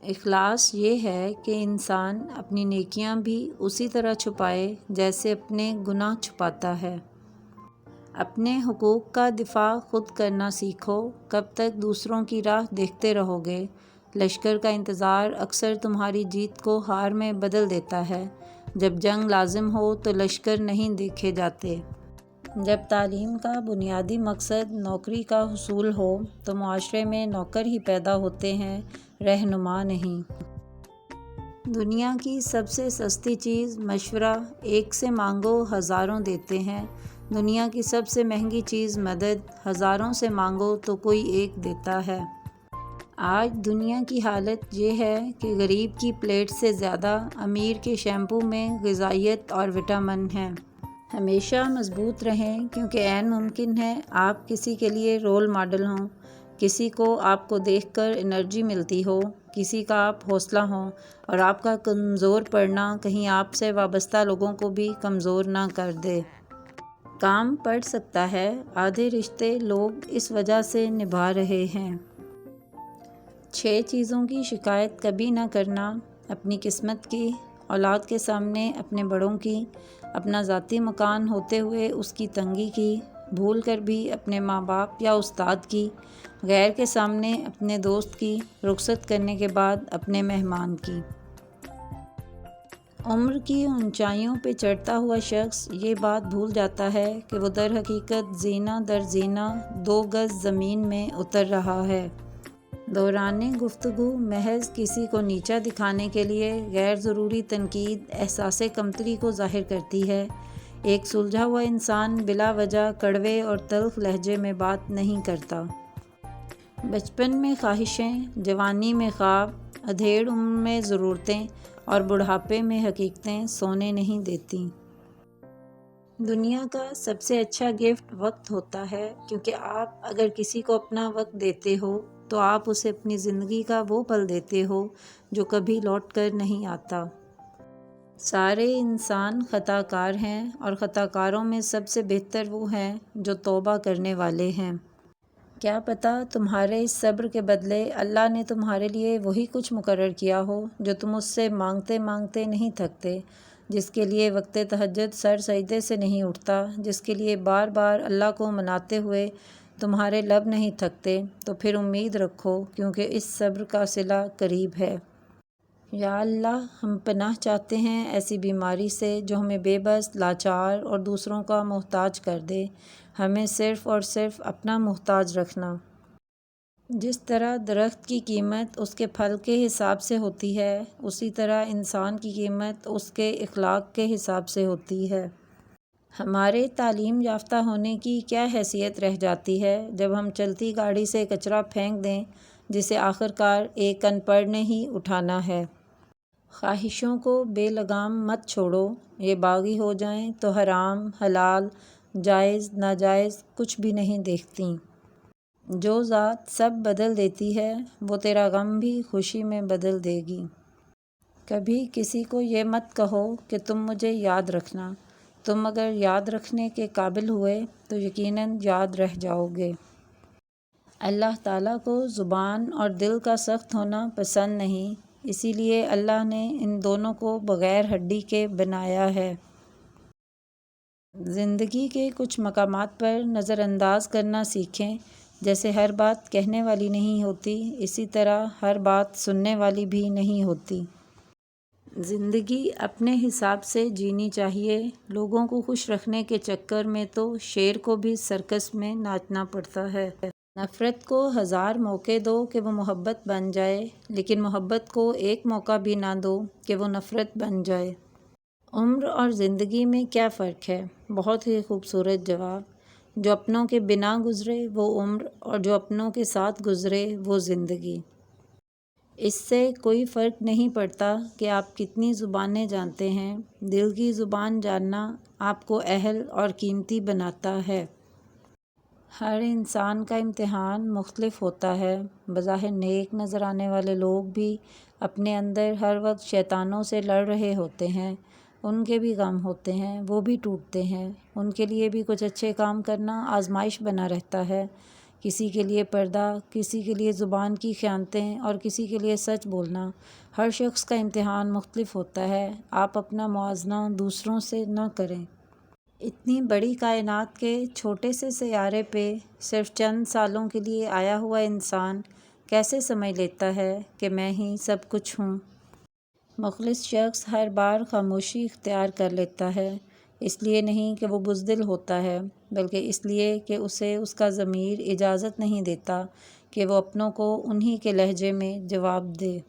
اخلاص یہ ہے کہ انسان اپنی نیکیاں بھی اسی طرح چھپائے جیسے اپنے گناہ چھپاتا ہے۔ اپنے حقوق کا دفاع خود کرنا سیکھو، کب تک دوسروں کی راہ دیکھتے رہو گے؟ لشکر کا انتظار اکثر تمہاری جیت کو ہار میں بدل دیتا ہے۔ جب جنگ لازم ہو تو لشکر نہیں دیکھے جاتے۔ جب تعلیم کا بنیادی مقصد نوکری کا حصول ہو تو معاشرے میں نوکر ہی پیدا ہوتے ہیں، رہنما نہیں۔ دنیا کی سب سے سستی چیز مشورہ، ایک سے مانگو ہزاروں دیتے ہیں۔ دنیا کی سب سے مہنگی چیز مدد، ہزاروں سے مانگو تو کوئی ایک دیتا ہے۔ آج دنیا کی حالت یہ ہے کہ غریب کی پلیٹ سے زیادہ امیر کے شیمپو میں غذائیت اور وٹامن ہیں۔ ہمیشہ مضبوط رہیں کیونکہ عین ممکن ہے آپ کسی کے لیے رول ماڈل ہوں، کسی کو آپ کو دیکھ کر انرجی ملتی ہو، کسی کا آپ حوصلہ ہوں، اور آپ کا کمزور پڑنا کہیں آپ سے وابستہ لوگوں کو بھی کمزور نہ کر دے۔ کام پڑ سکتا ہے، آدھے رشتے لوگ اس وجہ سے نبھا رہے ہیں۔ 6 چیزوں کی شکایت کبھی نہ کرنا: اپنی قسمت کی، اولاد کے سامنے اپنے بڑوں کی، اپنا ذاتی مکان ہوتے ہوئے اس کی تنگی کی، بھول کر بھی اپنے ماں باپ یا استاد کی، غیر کے سامنے اپنے دوست کی، رخصت کرنے کے بعد اپنے مہمان کی۔ عمر کی اونچائیوں پہ چڑھتا ہوا شخص یہ بات بھول جاتا ہے کہ وہ در حقیقت زینہ در زینہ 2 گز زمین میں اتر رہا ہے۔ دوران گفتگو محض کسی کو نیچا دکھانے کے لیے غیر ضروری تنقید احساس کمتری کو ظاہر کرتی ہے۔ ایک سلجھا ہوا انسان بلا وجہ کڑوے اور تلخ لہجے میں بات نہیں کرتا۔ بچپن میں خواہشیں، جوانی میں خواب، ادھیڑ عمر میں ضرورتیں اور بڑھاپے میں حقیقتیں سونے نہیں دیتیں۔ دنیا کا سب سے اچھا گفٹ وقت ہوتا ہے، کیونکہ آپ اگر کسی کو اپنا وقت دیتے ہو تو آپ اسے اپنی زندگی کا وہ پل دیتے ہو جو کبھی لوٹ کر نہیں آتا۔ سارے انسان خطا کار ہیں اور خطا کاروں میں سب سے بہتر وہ ہیں جو توبہ کرنے والے ہیں۔ کیا پتہ تمہارے اس صبر کے بدلے اللہ نے تمہارے لیے وہی کچھ مقرر کیا ہو جو تم اس سے مانگتے مانگتے نہیں تھکتے، جس کے لیے وقت تہجد سر سجدے سے نہیں اٹھتا، جس کے لیے بار بار اللہ کو مناتے ہوئے تمہارے لب نہیں تھکتے۔ تو پھر امید رکھو، کیونکہ اس صبر کا صلہ قریب ہے۔ یا اللہ، ہم پناہ چاہتے ہیں ایسی بیماری سے جو ہمیں بے بس، لاچار اور دوسروں کا محتاج کر دے۔ ہمیں صرف اور صرف اپنا محتاج رکھنا۔ جس طرح درخت کی قیمت اس کے پھل کے حساب سے ہوتی ہے، اسی طرح انسان کی قیمت اس کے اخلاق کے حساب سے ہوتی ہے۔ ہمارے تعلیم یافتہ ہونے کی کیا حیثیت رہ جاتی ہے جب ہم چلتی گاڑی سے کچرا پھینک دیں جسے آخر کار ایک ان پڑھ نے ہی اٹھانا ہے۔ خواہشوں کو بے لگام مت چھوڑو، یہ باغی ہو جائیں تو حرام، حلال، جائز، ناجائز کچھ بھی نہیں دیکھتیں۔ جو ذات سب بدل دیتی ہے وہ تیرا غم بھی خوشی میں بدل دے گی۔ کبھی کسی کو یہ مت کہو کہ تم مجھے یاد رکھنا، تم اگر یاد رکھنے کے قابل ہوئے تو یقیناً یاد رہ جاؤ گے۔ اللہ تعالیٰ کو زبان اور دل کا سخت ہونا پسند نہیں، اسی لیے اللہ نے ان دونوں کو بغیر ہڈی کے بنایا ہے۔ زندگی کے کچھ مقامات پر نظر انداز کرنا سیکھیں۔ جیسے ہر بات کہنے والی نہیں ہوتی، اسی طرح ہر بات سننے والی بھی نہیں ہوتی۔ زندگی اپنے حساب سے جینی چاہیے۔ لوگوں کو خوش رکھنے کے چکر میں تو شیر کو بھی سرکس میں ناچنا پڑتا ہے۔ نفرت کو 1000 موقع دو کہ وہ محبت بن جائے، لیکن محبت کو ایک موقع بھی نہ دو کہ وہ نفرت بن جائے۔ عمر اور زندگی میں کیا فرق ہے؟ بہت ہی خوبصورت جواب۔ جو اپنوں کے بنا گزرے وہ عمر، اور جو اپنوں کے ساتھ گزرے وہ زندگی۔ اس سے کوئی فرق نہیں پڑتا کہ آپ کتنی زبانیں جانتے ہیں، دل کی زبان جاننا آپ کو اہل اور قیمتی بناتا ہے۔ ہر انسان کا امتحان مختلف ہوتا ہے۔ بظاہر نیک نظر آنے والے لوگ بھی اپنے اندر ہر وقت شیطانوں سے لڑ رہے ہوتے ہیں۔ ان کے بھی غم ہوتے ہیں، وہ بھی ٹوٹتے ہیں، ان کے لیے بھی کچھ اچھے کام کرنا آزمائش بنا رہتا ہے۔ کسی کے لیے پردہ، کسی کے لیے زبان کی خیانتیں اور کسی کے لیے سچ بولنا۔ ہر شخص کا امتحان مختلف ہوتا ہے، آپ اپنا موازنہ دوسروں سے نہ کریں۔ اتنی بڑی کائنات کے چھوٹے سے سیارے پہ صرف چند سالوں کے لیے آیا ہوا انسان کیسے سمجھ لیتا ہے کہ میں ہی سب کچھ ہوں؟ مخلص شخص ہر بار خاموشی اختیار کر لیتا ہے، اس لیے نہیں کہ وہ بزدل ہوتا ہے، بلکہ اس لیے کہ اسے اس کا ضمیر اجازت نہیں دیتا کہ وہ اپنوں کو انہی کے لہجے میں جواب دے۔